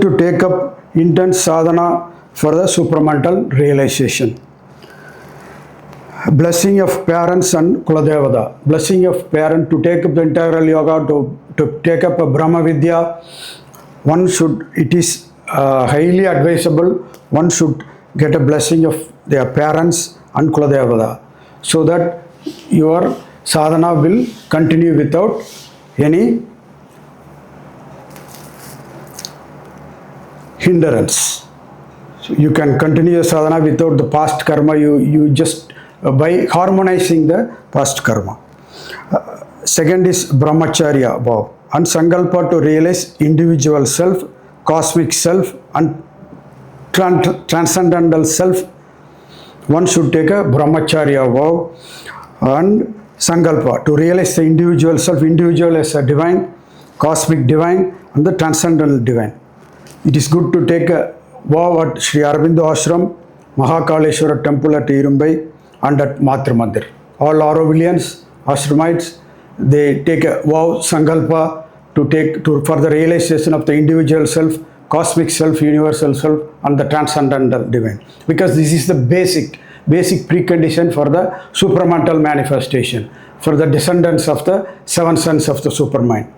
to take up intense sadhana for the supramental realization. Blessing of parents and Kuladevata. Blessing of parent to take up the integral yoga, to take up a Brahma Vidya. One should, it is highly advisable, one should get a blessing of their parents and Kuladevata, so that your sadhana will continue without any hindrance. So you can continue your sadhana without the past karma, you just by harmonizing the past karma. Second is Brahmacharya vow and Sankalpa to realize individual self, cosmic self and transcendental self. One should take a Brahmacharya vow and Sankalpa to realize the individual self, individual as a divine, cosmic divine and the transcendental divine. It is good to take a vow at Sri Aurobindo Ashram, Mahakaleswar temple at Irumbai and at Matrimandir. All Aurovillians, Ashramites, they take a vow, Sankalpa, for the realization of the individual self, cosmic self, universal self and the transcendental divine. Because this is the basic precondition for the supramental manifestation, for the descendants of the seven sons of the supermind.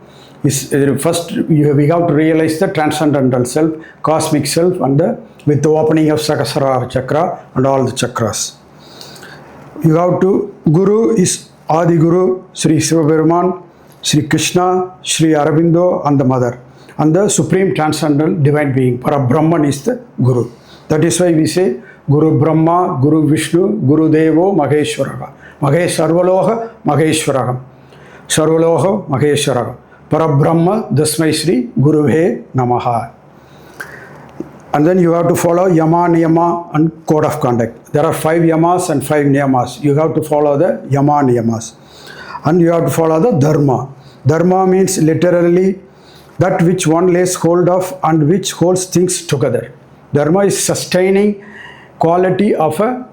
First, we have to realize the transcendental self, cosmic self and with the opening of Sahasrara chakra and all the chakras. You have to, Guru is Adhiguru, Sri Shivaperuman, Sri Krishna, Sri Aurobindo and the Mother. And the Supreme Transcendental Divine Being, Parabrahman is the Guru. That is why we say Guru Brahma, Guru Vishnu, Guru Devo, Maheshwaraha. Sarvaloha, Maheshwaraha. Sarvaloha, Maheshwaraha. Parabrahma, Dasmai Sri, Guruve Namaha. And then you have to follow Yama, Niyama and Code of Conduct. There are 5 Yamas and 5 Niyamas. You have to follow the Yama, Niyamas. And you have to follow the Dharma. Dharma means literally that which one lays hold of and which holds things together. Dharma is sustaining quality of a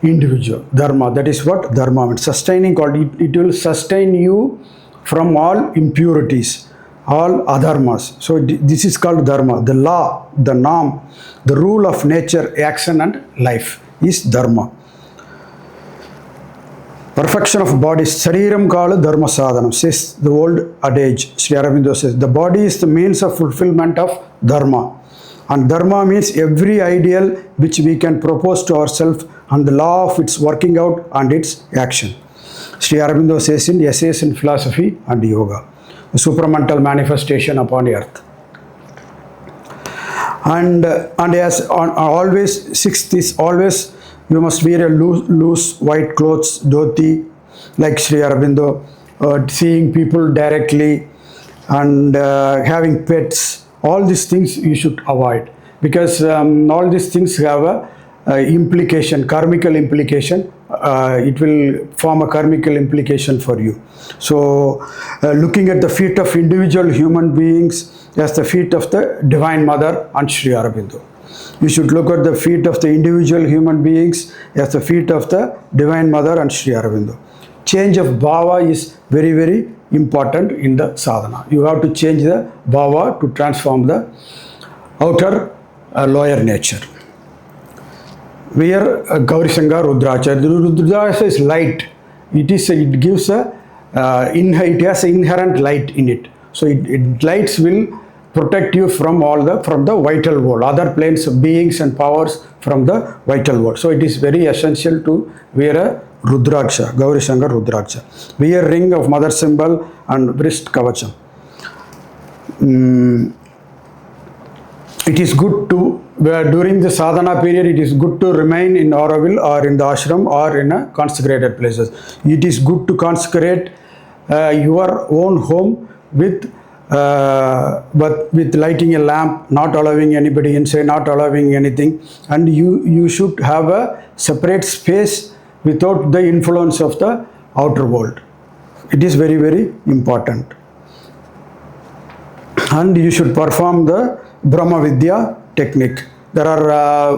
individual. Dharma, that is what Dharma means. Sustaining quality. It will sustain you from all impurities, all adharmas. So this is called Dharma. The law, the norm, the rule of nature, action and life is Dharma. Perfection of body, Sarıram khalu dharmasadhanam, says the old adage. Sri Aurobindo says, the body is the means of fulfillment of Dharma. And Dharma means every ideal which we can propose to ourselves and the law of its working out and its action. Sri Aurobindo says in Essays in Philosophy and Yoga, the supramental manifestation upon earth. And as always, sixth is always you must wear a loose white clothes, dhoti, like Sri Aurobindo, seeing people directly and having pets. All these things you should avoid, because all these things have a implication, karmical implication. It will form a karmical implication for you. So looking at the feet of individual human beings as the feet of the Divine Mother and Sri Aurobindo. You should look at the feet of the individual human beings as the feet of the Divine Mother and Sri Aurobindo. Change of bhava is very, very important in the sadhana. You have to change the bhava to transform the outer lower nature. Where Gaurisanga Rudracha. The Rudracha is light. It gives it has inherent light in it. So lights will protect you from the vital world, other planes of beings and powers from the vital world. So it is very essential to wear a Rudraksha, Gaurisanga Rudraksha. Wear ring of mother symbol and wrist kavacham. It is good to, during the sadhana period, it is good to remain in Auroville or in the ashram or in a consecrated places. It is good to consecrate your own home with lighting a lamp, not allowing anybody inside, not allowing anything, and you should have a separate space without the influence of the outer world. It is very, very important. And you should perform the Brahma Vidya technique. There are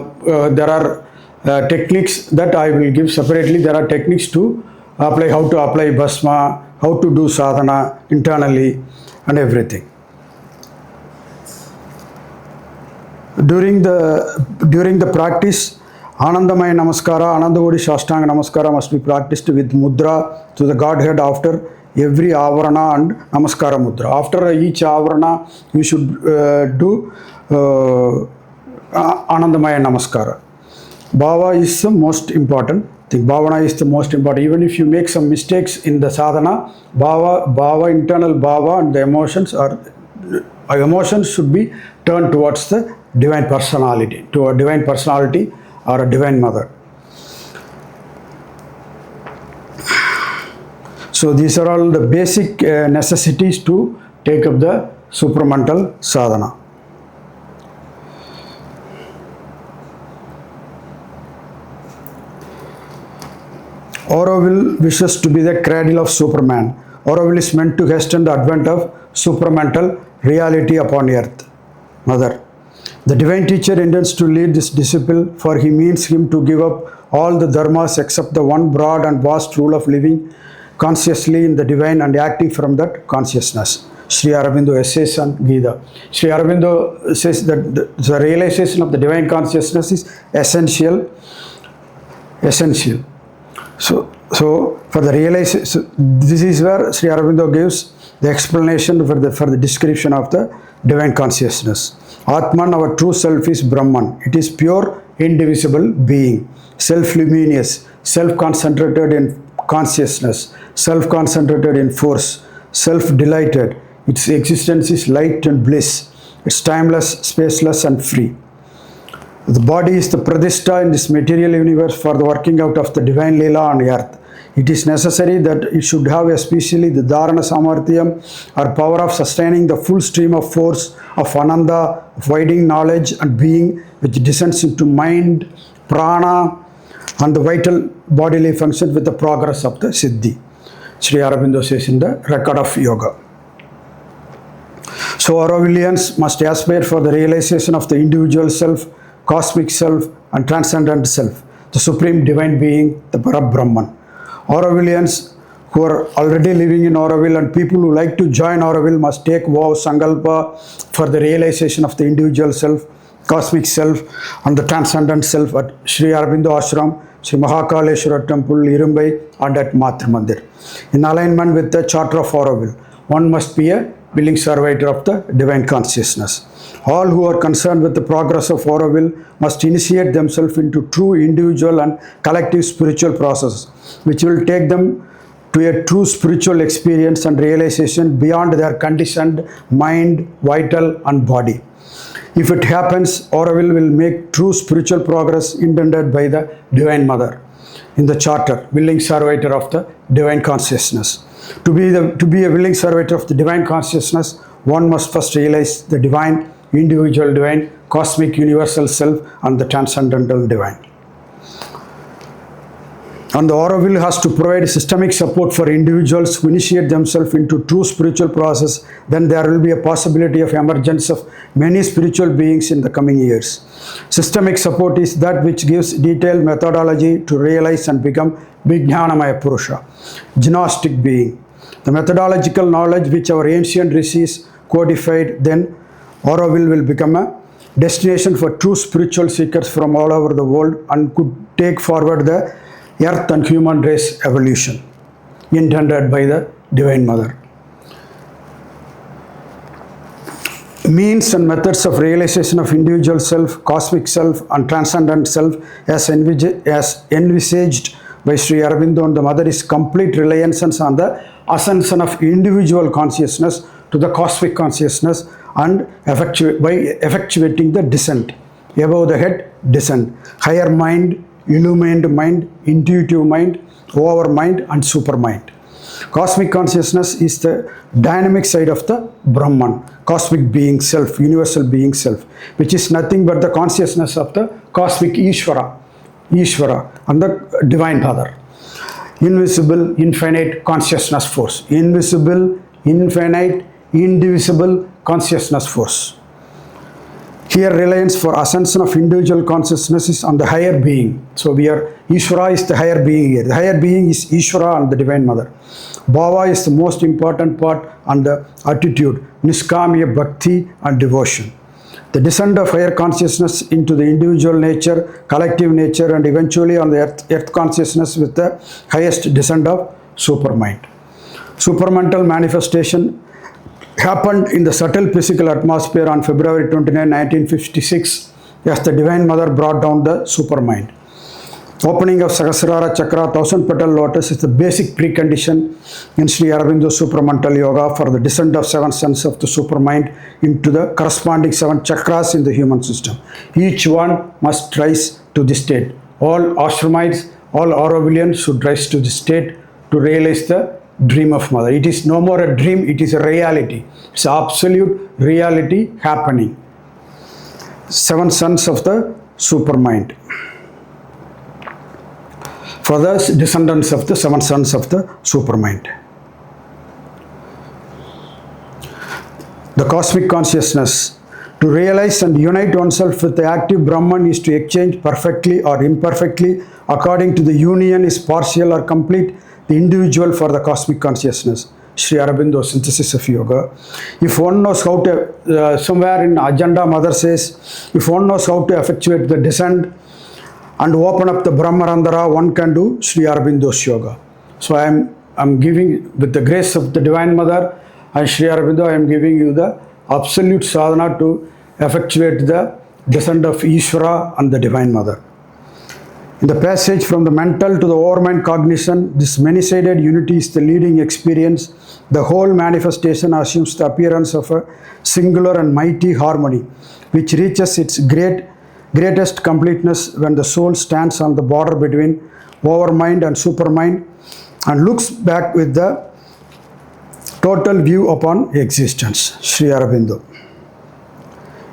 techniques that I will give separately. There are techniques to apply, how to apply bhasma, how to do sadhana internally and everything. During the practice, Anandamaya Namaskara, Anandavodi Shashtanga Namaskara must be practiced with mudra to the Godhead after every avarana and Namaskara mudra. After each avarana, you should do Anandamaya Namaskara. Bhava is the most important thing. Bhavana is the most important. Even if you make some mistakes in the sadhana, bhava, internal bhava and the emotions should be turned towards the divine personality, to a divine personality or a divine mother. So these are all the basic necessities to take up the supramental sadhana. Auroville wishes to be the cradle of Superman. Auroville is meant to hasten the advent of supramental reality upon earth. Mother. The divine teacher intends to lead this disciple, for he means him to give up all the dharmas except the one broad and vast rule of living consciously in the divine and acting from that consciousness. Sri Aurobindo says on Gita. Sri Aurobindo says that the realization of the divine consciousness is essential. So for the realization, this is where Sri Aurobindo gives the explanation for the description of the divine consciousness. Atman, our true self, is Brahman. It is pure, indivisible being, self-luminous, self-concentrated in consciousness, self-concentrated in force, self-delighted. Its existence is light and bliss. It's timeless, spaceless and free. The body is the pradishta in this material universe for the working out of the divine Leela on earth. It is necessary that it should have especially the dharana samarthyam or power of sustaining the full stream of force of ananda, of widening knowledge and being which descends into mind, prana and the vital bodily function with the progress of the siddhi. Sri Aurobindo says in the record of yoga. So Aurovillians must aspire for the realization of the individual self, cosmic self and transcendental self, the supreme divine being, the Parabrahman. Aurovillians who are already living in Auroville and people who like to join Auroville must take vow Sankalpa for the realization of the individual self, cosmic self and the transcendent self at Sri Aurobindo Ashram, Sri Mahakaleswar Temple, Irumbai and at Matrimandir. In alignment with the Charter of Auroville, one must be a willing servitor of the divine consciousness. All who are concerned with the progress of Auroville must initiate themselves into true individual and collective spiritual processes, which will take them to a true spiritual experience and realization beyond their conditioned mind, vital and body. If it happens, Auroville will make true spiritual progress intended by the Divine Mother in the Charter, willing servitor of the divine consciousness. To be a willing servitor of the divine consciousness, one must first realize the divine, individual divine, cosmic universal self and the transcendental divine. And the Auroville has to provide systemic support for individuals who initiate themselves into true spiritual process. Then there will be a possibility of emergence of many spiritual beings in the coming years. Systemic support is that which gives detailed methodology to realize and become Vijnanamaya Purusha, Gnostic being. The methodological knowledge which our ancient rishis codified, then Auroville will become a destination for true spiritual seekers from all over the world and could take forward the earth and human race evolution intended by the Divine Mother. Means and methods of realization of individual self, cosmic self and transcendent self as envisaged by Sri Aurobindo and the Mother is complete reliance on the ascension of individual consciousness to the cosmic consciousness and by effectuating the descent, above the head descent, higher mind, illumined mind, intuitive mind, over mind and supermind. Cosmic consciousness is the dynamic side of the Brahman, cosmic being self, universal being self, which is nothing but the consciousness of the cosmic Ishvara and the Divine Mother. Invisible, infinite consciousness force. Invisible, infinite, indivisible consciousness force. Here reliance for ascension of individual consciousness is on the higher being. So Ishvara is the higher being here. The higher being is Ishvara and the Divine Mother. Bhava is the most important part and the attitude, Niskamya Bhakti and devotion. The descent of higher consciousness into the individual nature, collective nature, and eventually on the earth consciousness with the highest descent of supermind. Supramental manifestation happened in the subtle physical atmosphere on February 29, 1956, as the Divine Mother brought down the supermind. Opening of Sahasrara Chakra, 1000 petal lotus, is the basic precondition in Sri Aurobindo Supramental Yoga for the descent of 7 suns of the supermind into the corresponding 7 chakras in the human system. Each one must rise to this state. All Ashramites, all Aurovillians should rise to this state to realize the dream of Mother. It is no more a dream, it is a reality. It's absolute reality happening. 7 sons of the supermind. For the descendants of the 7 sons of the supermind. The cosmic consciousness. To realize and unite oneself with the active Brahman is to exchange perfectly or imperfectly according to the union is partial or complete, the individual for the cosmic consciousness. Sri Aurobindo Synthesis of Yoga. If one knows how to, somewhere in agenda Mother says, if one knows how to effectuate the descent and open up the Brahmarandhara, one can do Sri Aurobindo's Yoga. So I am giving, with the grace of the Divine Mother and Sri Aurobindo, I am giving you the absolute sadhana to effectuate the descent of Ishvara and the Divine Mother. In the passage from the mental to the overmind cognition, this many-sided unity is the leading experience. The whole manifestation assumes the appearance of a singular and mighty harmony, which reaches its greatest completeness when the soul stands on the border between overmind and supermind and looks back with the total view upon existence. Sri Aurobindo.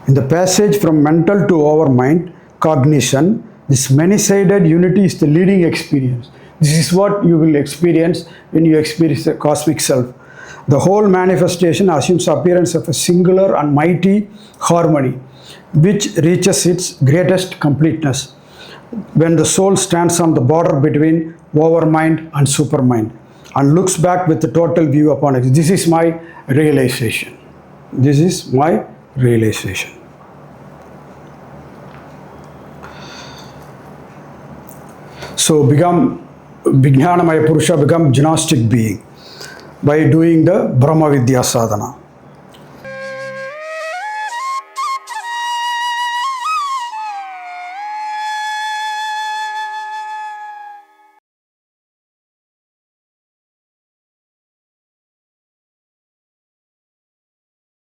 In the passage from mental to overmind cognition, this many-sided unity is the leading experience. This is what you will experience when you experience the cosmic self. The whole manifestation assumes the appearance of a singular and mighty harmony, which reaches its greatest completeness when the soul stands on the border between overmind and supermind and looks back with the total view upon it. This is my realization. This is my realization. So become Vijnanamaya Purusha, become Gnostic being by doing the Brahma Vidya Sadhana.